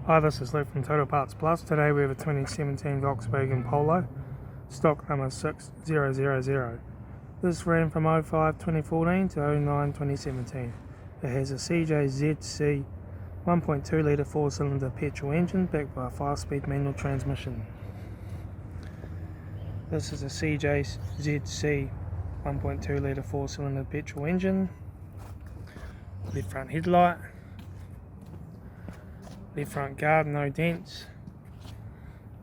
Hi, this is Luke from Total Parts Plus. Today we have a 2017 Volkswagen Polo, stock number 6000. This ran from 05 2014 to 09 2017. It has a CJZC 1.2 litre 4-cylinder petrol engine backed by a 5-speed manual transmission. This is a CJZC 1.2 litre 4-cylinder petrol engine. Left front headlight. Left front guard, no dents.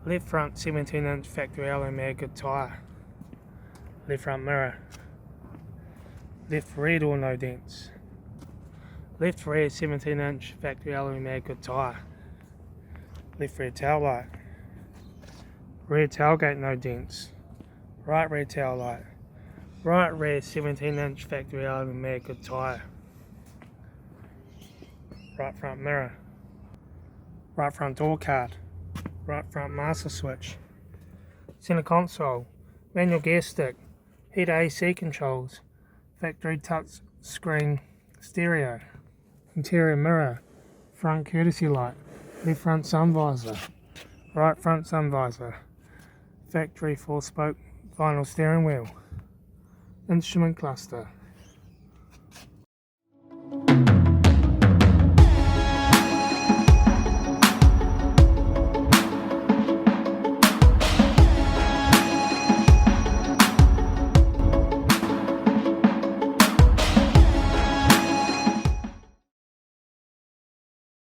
Left front 17-inch factory alloy mag good tyre. Left front mirror. Left rear door, no dents. Left rear 17-inch factory alloy mag good tyre. Left rear tail light. Rear tailgate, no dents. Right rear tail light. Right rear 17-inch factory alloy mag good tyre. Right front mirror. Right front door card, right front master switch, centre console, manual gear stick, heater AC controls, factory touch screen stereo, interior mirror, front courtesy light, left front sun visor, right front sun visor, factory 4-spoke vinyl steering wheel, instrument cluster.